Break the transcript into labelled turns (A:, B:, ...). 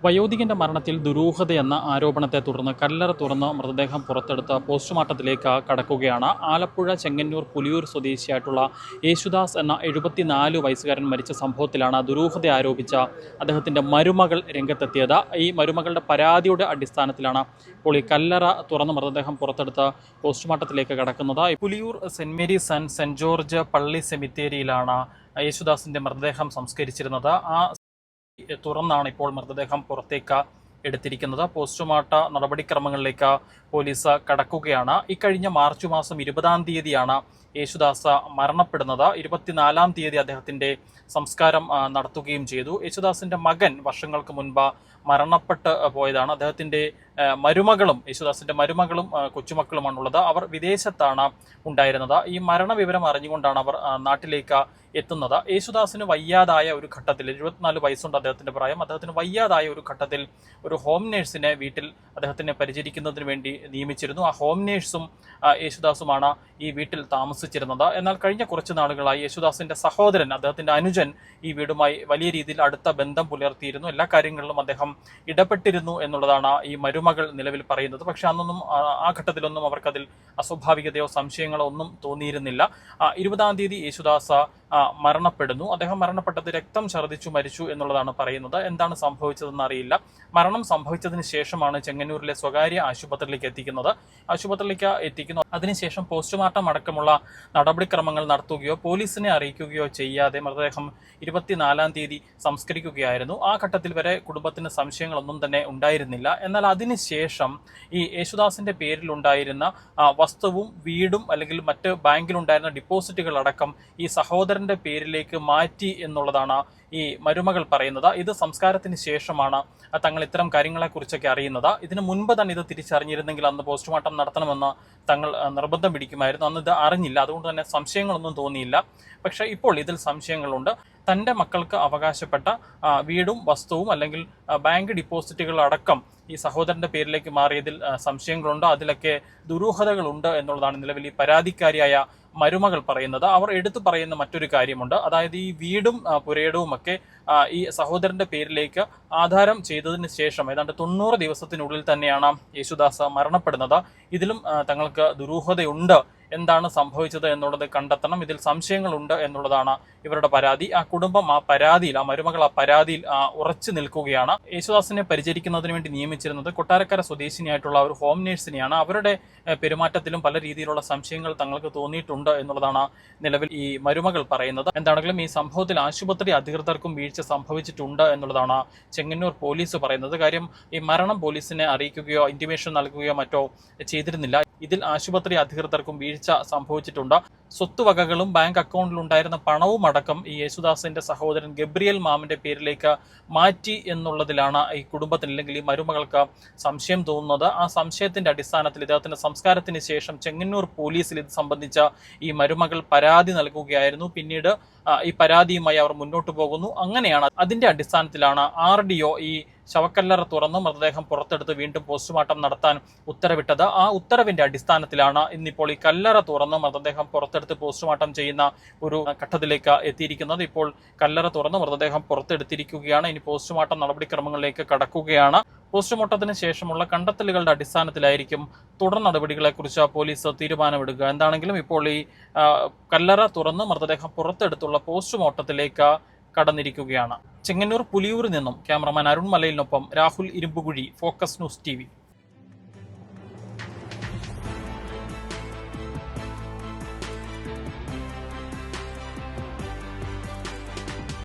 A: വയോധികന്റെ മരണത്തിൽ ദുരൂഹതയെന്ന ആരോപണത്തെ തുടർന്ന് കല്ലറ തുറന്ന് മൃതദേഹം പുറത്തെടുത്ത് പോസ്റ്റ്മോർട്ടത്തിലേക്ക് കടക്കുകയാണ്. ആലപ്പുഴ ചെങ്ങന്നൂർ പുലിയൂർ സ്വദേശിയായിട്ടുള്ള യേശുദാസ് എന്ന 74 വയസ്സുകാരൻ മരിച്ച സംഭവത്തിലാണ് ദുരൂഹത ആരോപിച്ച അദ്ദേഹത്തിൻ്റെ മരുമകൾ രംഗത്തെത്തിയത്. ഈ മരുമകളുടെ പരാതിയുടെ അടിസ്ഥാനത്തിലാണ് ഇപ്പോൾ ഈ കല്ലറ തുറന്ന് മൃതദേഹം പുറത്തെടുത്ത് പോസ്റ്റ്മോർട്ടത്തിലേക്ക് കടക്കുന്നത്. Puliyoor Saint Mary's and Saint George പള്ളി സെമിത്തേരിയിലാണ് യേശുദാസിൻ്റെ മൃതദേഹം സംസ്കരിച്ചിരുന്നത്. തുറന്നാണ് ഇപ്പോൾ മൃതദേഹം പുറത്തേക്ക് എടുത്തിരിക്കുന്നത്. പോസ്റ്റ്മോർട്ട നടപടിക്രമങ്ങളിലേക്ക് പോലീസ് കടക്കുകയാണ്. ഇക്കഴിഞ്ഞ മാർച്ച് മാസം 20-ാം തീയതിയാണ് യേശുദാസ് മരണപ്പെടുന്നത്. 24-ാം തീയതി അദ്ദേഹത്തിൻ്റെ സംസ്കാരം നടത്തുകയും ചെയ്തു. യേശുദാസിൻ്റെ മകൻ വർഷങ്ങൾക്ക് മുൻപ് മരണപ്പെട്ട് പോയതാണ്. അദ്ദേഹത്തിൻ്റെ മരുമകളും യേശുദാസിൻ്റെ മരുമകളും കൊച്ചുമക്കളുമാണുള്ളത്. അവർ വിദേശത്താണ് ഉണ്ടായിരുന്നത്. ഈ മരണവിവരം അറിഞ്ഞുകൊണ്ടാണ് അവർ നാട്ടിലേക്ക് എത്തുന്നത്. യേശുദാസിന് വയ്യാതായ ഒരു ഘട്ടത്തിൽ, 24 വയസ്സുണ്ട് അദ്ദേഹത്തിൻ്റെ പ്രായം, അദ്ദേഹത്തിന് വയ്യാതായ ഒരു ഘട്ടത്തിൽ ഒരു ഹോം നേഴ്സിനെ വീട്ടിൽ അദ്ദേഹത്തിനെ പരിചരിക്കുന്നതിന് വേണ്ടി നിയമിച്ചിരുന്നു. ആ ഹോം നേഴ്സും യേശുദാസുമാണ് ഈ വീട്ടിൽ താമസിച്ചിരുന്നത്. എന്നാൽ കഴിഞ്ഞ കുറച്ച് നാളുകളായി യേശുദാസിൻ്റെ സഹോദരൻ, അദ്ദേഹത്തിൻ്റെ അനുജൻ, ഈ വീടുമായി വലിയ രീതിയിൽ അടുത്ത ബന്ധം പുലർത്തിയിരുന്നു. എല്ലാ കാര്യങ്ങളിലും അദ്ദേഹം ഇടപെട്ടിരുന്നു എന്നുള്ളതാണ് ഈ മരുമകൾ നിലവിൽ പറയുന്നത്. പക്ഷെ അന്നൊന്നും ആ ഘട്ടത്തിലൊന്നും അവർക്കതിൽ അസ്വാഭാവികതയോ സംശയങ്ങളോ ഒന്നും തോന്നിയിരുന്നില്ല. 20-ാം തീയതി യേശുദാസ് മരണപ്പെടുന്നു. അദ്ദേഹം മരണപ്പെട്ടത് രക്തം ഛർദ്ദിച്ചു മരിച്ചു എന്നുള്ളതാണ് പറയുന്നത്. എന്താണ് സംഭവിച്ചതെന്ന് അറിയില്ല. മരണം സംഭവിച്ചതിന് ശേഷമാണ് ചെങ്ങന്നൂരിലെ സ്വകാര്യ ആശുപത്രിയിലേക്ക് എത്തിക്കുന്നു. അതിനുശേഷം പോസ്റ്റ്മോർട്ടം അടക്കമുള്ള നടപടിക്രമങ്ങൾ നടത്തുകയോ പോലീസിനെ അറിയിക്കുകയോ ചെയ്യാതെ മൃതദേഹം 24-ാം തീയതി സംസ്കരിക്കുകയായിരുന്നു. ആ ഘട്ടത്തിൽ വരെ കുടുംബത്തിന് സംശയങ്ങളൊന്നും തന്നെ ഉണ്ടായിരുന്നില്ല. എന്നാൽ അതിനുശേഷം ഈ യേശുദാസിന്റെ പേരിലുണ്ടായിരുന്ന വസ്തുവും വീടും അല്ലെങ്കിൽ മറ്റ് ബാങ്കിലുണ്ടായിരുന്ന ഡിപ്പോസിറ്റുകൾ അടക്കം ഈ സഹോദരന്റെ പേരിലേക്ക് മാറ്റി എന്നുള്ളതാണ് ഈ മരുമകൾ പറയുന്നത്. ഇത് സംസ്കാരത്തിന് ശേഷമാണ് തങ്ങൾ ഇത്തരം കാര്യങ്ങളെക്കുറിച്ചൊക്കെ അറിയുന്നത്. ഇതിനു മുൻപ് തന്നെ ഇത് തിരിച്ചറിഞ്ഞിരുന്നെങ്കിൽ അന്ന് പോസ്റ്റ്മോർട്ടം നടത്തണമെന്ന് തങ്ങൾ നിർബന്ധം പിടിക്കുമായിരുന്നു. അന്ന് ഇത് അറിഞ്ഞില്ല. അതുകൊണ്ട് തന്നെ സംശയങ്ങളൊന്നും തോന്നിയില്ല. പക്ഷേ ഇപ്പോൾ ഇതിൽ സംശയങ്ങളുണ്ട്. തൻ്റെ മക്കൾക്ക് അവകാശപ്പെട്ട വീടും വസ്തുവും അല്ലെങ്കിൽ ബാങ്ക് ഡിപ്പോസിറ്റുകൾ അടക്കം ഈ സഹോദരന്റെ പേരിലേക്ക് മാറിയതിൽ സംശയങ്ങളുണ്ട്. അതിലൊക്കെ ദുരൂഹതകളുണ്ട് എന്നുള്ളതാണ് നിലവിൽ ഈ പരാതിക്കാരിയായ മരുമകൾ പറയുന്നത്. അവർ എടുത്തു പറയുന്ന മറ്റൊരു കാര്യമുണ്ട്. അതായത് ഈ വീടും പുരയിടവും ഒക്കെ ഈ സഹോദരന്റെ പേരിലേക്ക് ആധാരം ചെയ്തതിന് ശേഷം ഏതാണ്ട് 90 ദിവസത്തിനുള്ളിൽ തന്നെയാണ് യേശുദാസ് മരണപ്പെടുന്നത്. ഇതിലും തങ്ങൾക്ക് ദുരൂഹതയുണ്ട്. എന്താണ് സംഭവിച്ചത് എന്നുള്ളത് കണ്ടെത്തണം. ഇതിൽ സംശയങ്ങളുണ്ട് എന്നുള്ളതാണ് ഇവരുടെ പരാതി. ആ കുടുംബം ആ മരുമകൾ ആ പരാതിയിൽ ഉറച്ചു നിൽക്കുകയാണ്. യേശുദാസിനെ പരിചരിക്കുന്നതിന് വേണ്ടി നിയമിച്ചിരുന്നത് കൊട്ടാരക്കര സ്വദേശിനിയായിട്ടുള്ള ഒരു ഹോം നേഴ്സിനെയാണ്. അവരുടെ പെരുമാറ്റത്തിലും പല രീതിയിലുള്ള സംശയങ്ങൾ തങ്ങൾക്ക് തോന്നിയിട്ടുണ്ട് എന്നുള്ളതാണ് നിലവിൽ ഈ മരുമകൾ പറയുന്നത്. എന്താണെങ്കിലും ഈ സംഭവത്തിൽ ആശുപത്രി അധികൃതർക്കും വീഴ്ച സംഭവിച്ചിട്ടുണ്ട് എന്നുള്ളതാണ് ചെങ്ങന്നൂർ പോലീസ് പറയുന്നത്. കാര്യം ഈ മരണം പോലീസിനെ അറിയിക്കുകയോ ഇന്റിമേഷൻ നൽകുകയോ മറ്റോ ചെയ്തിരുന്നില്ല. ഇതിൽ ആശുപത്രി അധികൃതർക്കും വീഴ്ച സംഭവിച്ചിട്ടുണ്ട്. സ്വത്തുവകകളും ബാങ്ക് അക്കൗണ്ടിലുണ്ടായിരുന്ന പണവും അടക്കം ഈ യേശുദാസിന്റെ സഹോദരൻ ഗബ്രിയേൽ മാമിന്റെ പേരിലേക്ക് മാറ്റി എന്നുള്ളതിലാണ് ഈ കുടുംബത്തിന് അല്ലെങ്കിൽ ഈ മരുമകൾക്ക് സംശയം തോന്നുന്നത്. ആ സംശയത്തിന്റെ അടിസ്ഥാനത്തിൽ ഇദ്ദേഹത്തിന്റെ സംസ്കാരത്തിന് ശേഷം ചെങ്ങന്നൂർ പോലീസിൽ ഇത് സംബന്ധിച്ച ഈ മരുമകൾ പരാതി നൽകുകയായിരുന്നു. പിന്നീട് ഈ പരാതിയുമായി അവർ മുന്നോട്ട് പോകുന്നു. അങ്ങനെയാണ് അതിന്റെ അടിസ്ഥാനത്തിലാണ് RDO ഈ ശവക്കല്ലറ തുറന്ന് മൃതദേഹം പുറത്തെടുത്ത് വീണ്ടും പോസ്റ്റ്മോർട്ടം നടത്താൻ ഉത്തരവിട്ടത്. ആ ഉത്തരവിന്റെ അടിസ്ഥാനത്തിലാണ് ഇന്നിപ്പോൾ ഈ കല്ലറ തുറന്ന് മൃതദേഹം പുറത്തെടുത്ത് പോസ്റ്റ്മോർട്ടം ചെയ്യുന്ന ഒരു ഘട്ടത്തിലേക്ക് എത്തിയിരിക്കുന്നത്. ഇപ്പോൾ കല്ലറ തുറന്ന് മൃതദേഹം പുറത്തെടുത്തിരിക്കുകയാണ്. ഇനി പോസ്റ്റ്മോർട്ടം നടപടിക്രമങ്ങളിലേക്ക് കടക്കുകയാണ്. പോസ്റ്റ്മോർട്ടത്തിന് ശേഷമുള്ള കണ്ടെത്തലുകളുടെ അടിസ്ഥാനത്തിലായിരിക്കും തുടർ നടപടികളെക്കുറിച്ച് പോലീസ് തീരുമാനമെടുക്കുക. എന്താണെങ്കിലും ഇപ്പോൾ ഈ കല്ലറ തുറന്ന് മൃതദേഹം പുറത്തെടുത്തുള്ള പോസ്റ്റ്മോർട്ടത്തിലേക്ക് കടന്നിരിക്കുകയാണ്. ചെങ്ങന്നൂർ പുലിയൂരിൽ നിന്നും ക്യാമറമാൻ അരുൺ മലയിലിനൊപ്പം Rahul Irumbukuzhi, focus news TV.